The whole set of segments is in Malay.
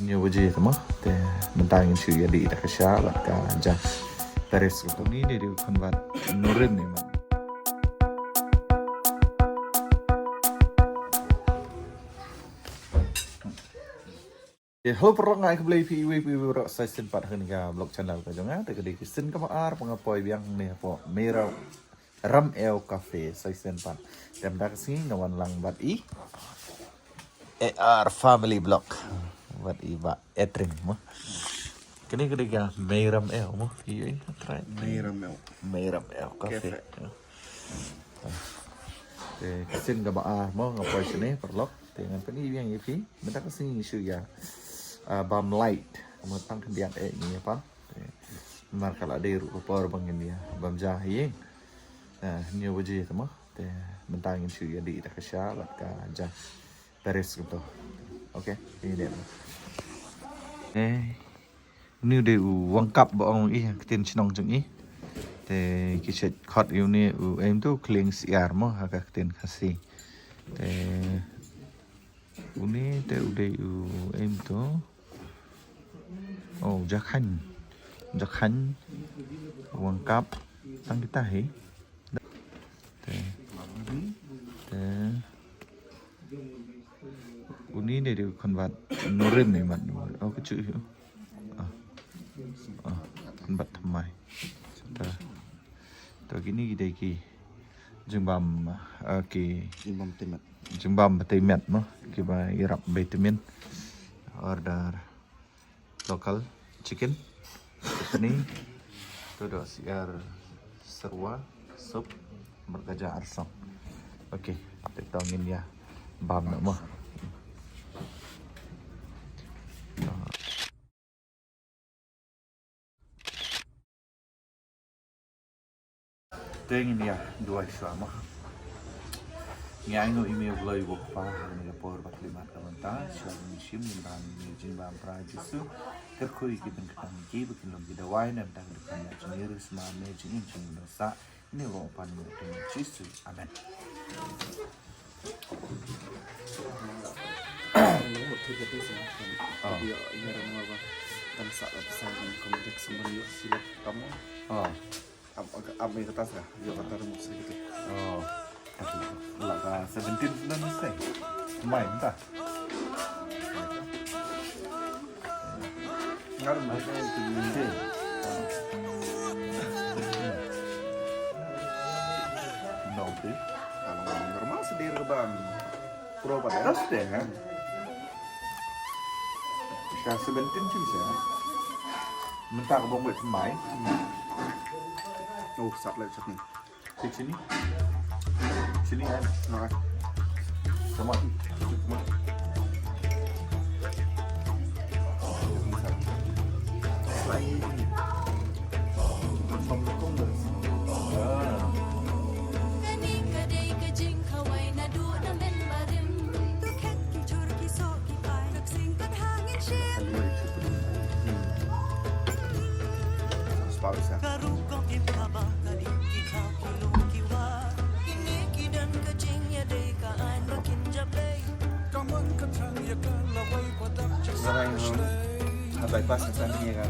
nhiều gì thế mà thì mình ta những sự jadi tak kesya bat ka ja beres ko ni dia convert nurin ni man thì hôm pro ngày không lấy phi vi rồi sai xin bắt hơn cả blog channel của chúng ta thì cái đi xin các bạn pengapoi biang ni po mera ram el cafe sai xin bắt dan dak sini ngawan lang bat i AR family blog bat i ba etring mo cái cái mera el mo i try mera el cafe thì xin các bạn mo ngapoi sini blog thì ngan pani biang i phi mình dak sini isu ya bum light matang kendian ni apa mar kalau ada rupa bangin dia bam jahing nhiều gì thế mà thì mình ta những sự jadi tak kesya bat ka ja beres gitu ok ini dia ni dia lengkap bang i tin chnong jeng i thì cái set khot yêu ni em tu clean siar mo agak tin kasih thì ini te udah em tu oh jakhan lengkap tang kita he ini dia convert nurin ni man oh cái chữ convert thamai ta gini đây ki jumbam ki jumbam temet no ki ba irap vitamin order local chicken ini tu dah siar serwa sup bergajah arsam okey kita tongin ya bam nak mah tengin ya dua sama ngai no email blai wo pa ni por bat lima komentar selain sim ni ban ni jin ban prajusu terkoi kita kan ki bikin lom kita wai nam tang depan ya cengir semua ne jin jin dosa ini wo pan ni cisu amen một thứ cái gì đó bây giờ giờ đang ngồi vào đang sợ là sao mình không được xem nhiều xíu tắm apa yang kata saya dia kata rumah saya gitu lah ka 17 dan say main ta ngaruh macam itu ni no tu kalau normal sendiri bang pro pada terus deh kan ka 17 chứ sao mình ta có bông bệt máy oh sắp lại sắp này di sini kan rồi sama selain không được sepatu saya sekarang bypass sananya kan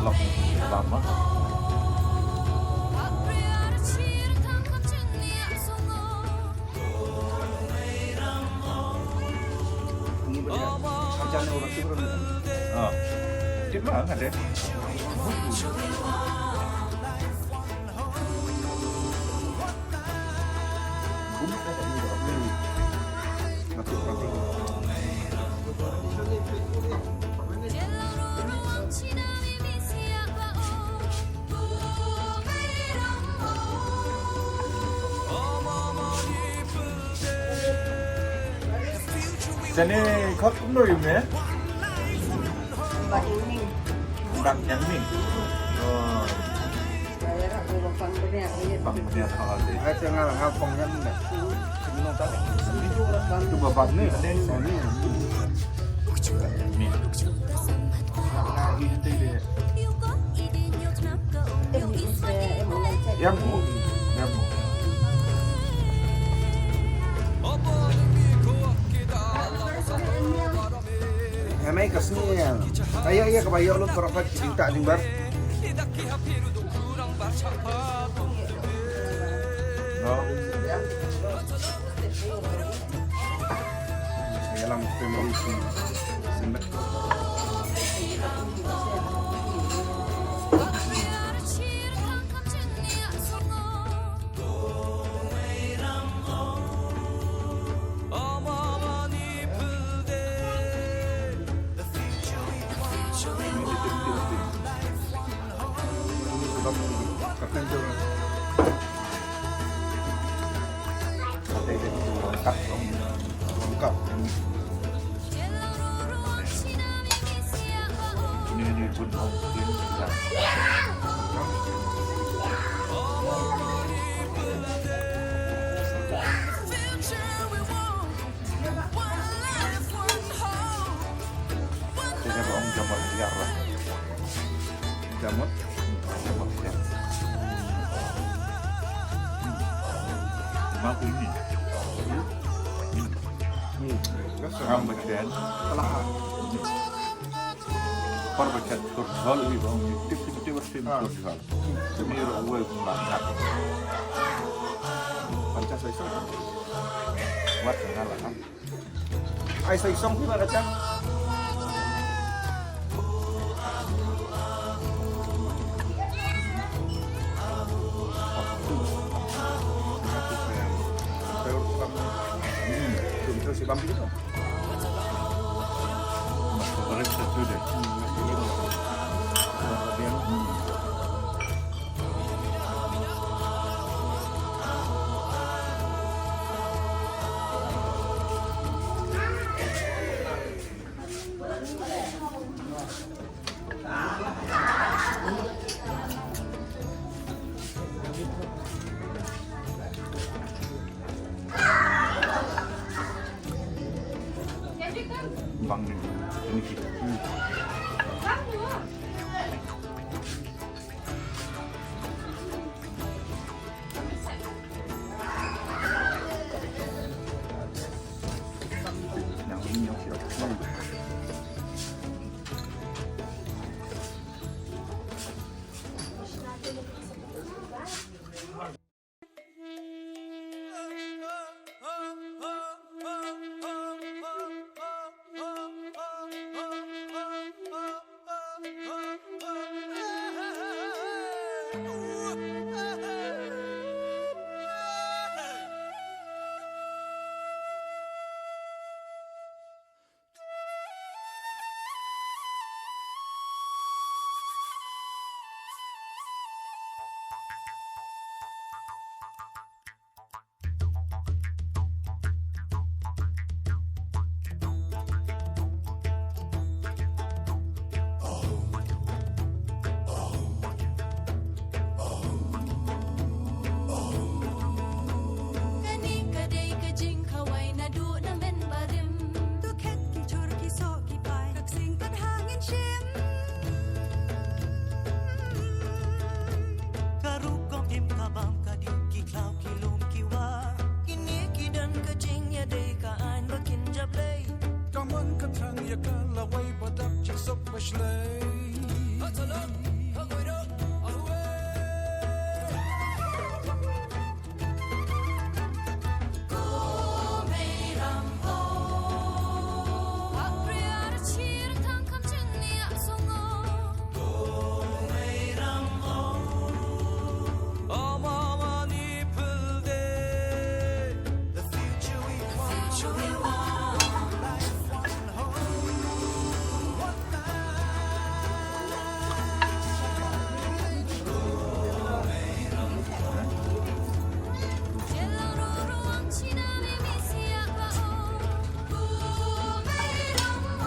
lọc lắm á ini macam orang sih orang chứ mà ở đấy Jadi kau pun doi me? Bang yang ni. Oh. Bang dia hal ni. Ada yang orang phong kan dah. Sebelum tadi. Tu bapak ni ada ni. Ni. Ini dia. Yang kasnian. Kaya iya kabayo lo perapat cinta jembar. No. Dalam family sini. Lengkap. Ini pun mungkin ya. Jadi om jamur liar lah. Jamut. Jamur liar. Mampu ini. Ngam bagian. Telah. Par bagian kurhal ini bang. Tip berfilm kurhal. Demi rawai banyak. Panca soisong. Buat ngalah kan. Ai soisong pun ada cang. Si Bambi itu. Masuk satu deh. Bang ini kita. Yang ini yang siap.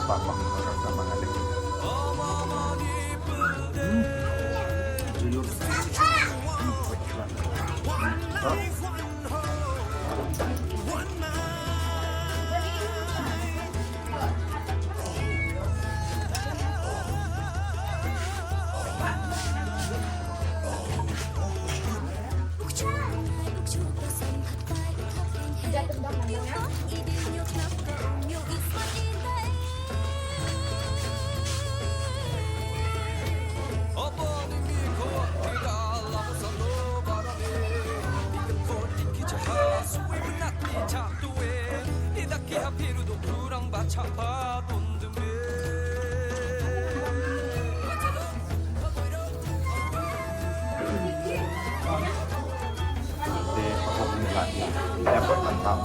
Papang sama ada. Jujur. lagi dapat mantap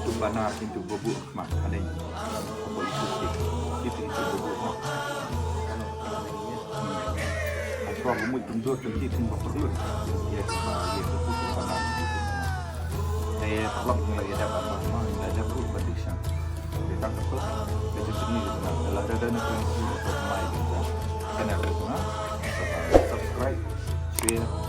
itu bana itu bubuk mak ada apa itu bubuk mak atau bumbu tundur tunjuk tunjuk perlu ya itu bana saya pelak lagi ada apa ada perlu prediction kita ketemu itu sini kalau ada nanti untuk main channel itu subscribe share